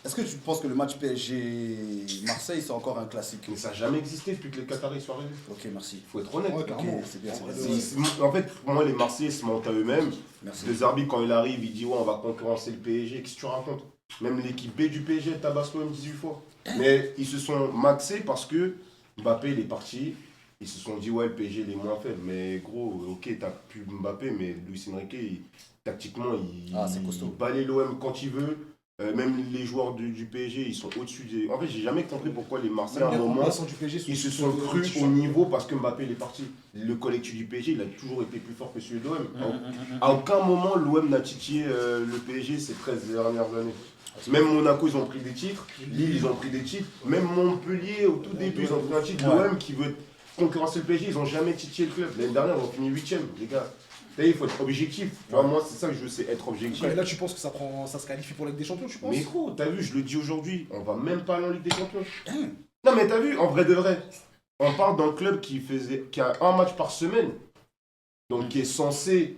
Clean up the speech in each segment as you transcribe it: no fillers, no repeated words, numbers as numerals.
Est-ce que tu penses que le match PSG-Marseille, c'est encore un classique? Mais ça n'a jamais existé depuis que les Qataris sont arrivés. Ok, merci. Il faut être honnête. Ok, c'est bien, c'est bien. En fait, pour moi, les Marseillais se mentent à eux-mêmes. Merci. Le Zarbi, quand il arrive, il dit ouais, on va concurrencer le PSG. Qu'est-ce que tu racontes? Même l'équipe B du PSG tabasse l'OM 18 fois. Mais ils se sont maxés parce que Mbappé, il est parti. Ils se sont dit ouais, le PSG, il est moins faible. Mais gros, ok, t'as plus Mbappé, mais Luis Enrique, tactiquement, il balaye l'OM quand il veut. Même les joueurs du PSG, ils sont au-dessus des... En fait, j'ai jamais compris pourquoi les Marseillais, à un moment, ils se sont crus au niveau parce que Mbappé il est parti. Le collectif du PSG, il a toujours été plus fort que celui de l'OM. À aucun moment, l'OM n'a titillé le PSG ces 13 dernières années. Même Monaco, ils ont pris des titres. Lille, ils ont pris des titres. Même Montpellier, au tout début, ils ont pris un titre. L'OM qui veut concurrencer le PSG, ils n'ont jamais titillé le club. L'année dernière, ils ont fini 8ème, les gars. Il faut être objectif. Tu vois, moi, c'est ça que je veux, c'est être objectif. Et là, tu penses que ça se qualifie pour la Ligue des Champions, tu penses? Mais gros, t'as vu, je le dis aujourd'hui, on va même pas aller en Ligue des Champions. Non, mais t'as vu, en vrai de vrai, on parle d'un club qui a un match par semaine, donc qui est censé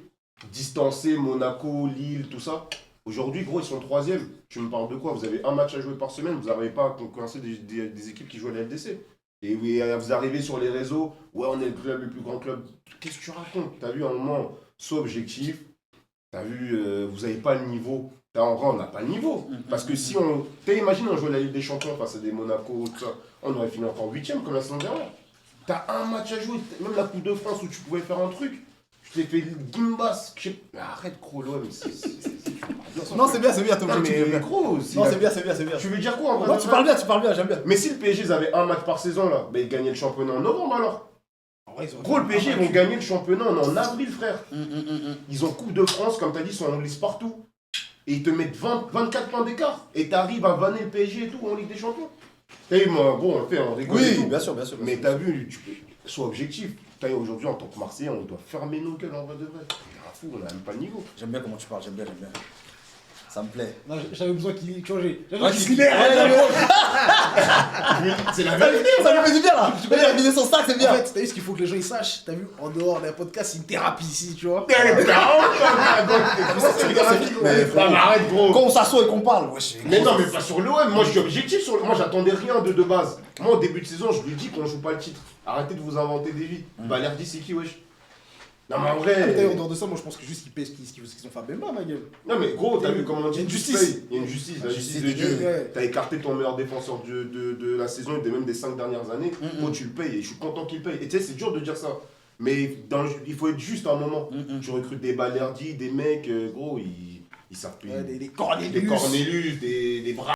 distancer Monaco, Lille, tout ça. Aujourd'hui, gros, ils sont 3e. Tu me parles de quoi? Vous avez un match à jouer par semaine, vous n'arrivez pas à concurrencer des équipes qui jouent à la LDC. Et vous arrivez sur les réseaux, ouais, on est le plus grand club. Qu'est-ce que tu racontes? T'as vu, à un moment, sois objectif. T'as vu, vous n'avez pas le niveau. En vrai, on n'a pas le niveau. Parce que si on. Imagine, on joue la Ligue des Champions face à des Monaco, tout ça. On aurait fini encore 8ème comme la saison dernière. T'as un match à jouer, même la Coupe de France où tu pouvais faire un truc. Tu t'es fait Gimbas. Mais arrête, gros, l'OM. Non, c'est bien, t'es Non, mais gros, non, c'est bien. Tu veux dire quoi en vrai? Non, tu parles bien, j'aime bien. Mais si le PSG ils avaient un match par saison là, bah ils gagnaient le championnat en novembre alors. Gros, le PSG ils vont gagner le championnat en avril, frère. Ils ont Coupe de France, comme t'as dit, ils sont en lice partout. Et ils te mettent 24 points d'écart. Et t'arrives à vanner le PSG et tout en Ligue des Champions. T'as vu, moi, bon, on le fait, on rigole. Oui, et tout. bien sûr. Mais t'as vu, sois objectif. T'as vu, aujourd'hui, en tant que Marseillais, on doit fermer nos gueules en vrai de vrai. T'es un fou, on n'a même pas le niveau. J'aime bien comment tu parles, j'aime bien. Ça me plaît. Non, j'avais besoin qu'il change. C'est la vérité, ça lui fait du bien là. Il a vidé son sac, c'est bien. En fait, t'as vu ce qu'il faut que les gens ils sachent? T'as vu, en dehors d'un podcast, c'est une thérapie ici, tu vois. Arrête, gros. Quand on s'assoit et qu'on parle, wesh. Mais non, mais pas sur l'OM. Moi, je suis objectif sur l'OM. Moi, j'attendais rien de base. Moi, au début de saison, je lui dis qu'on joue pas le titre. Arrêtez de vous inventer des vies. Balerdi, c'est qui, wesh? Non, mais en vrai. D'ailleurs, en dehors de ça, moi je pense que juste qu'ils payent ce qu'ils ont fait à Bemba, ma gueule. Non, mais gros, t'as vu comment on dit? Il y a une justice. Il y a une justice, la justice de Dieu. Ouais. T'as écarté ton meilleur défenseur de la saison et même des 5 dernières années. Gros, tu le payes et je suis content qu'il paye. Et tu sais, c'est dur de dire ça. Mais il faut être juste à un moment. Tu recrutes des Balerdi, des mecs, gros, ils savent plus. Des Cornelius. Des bras.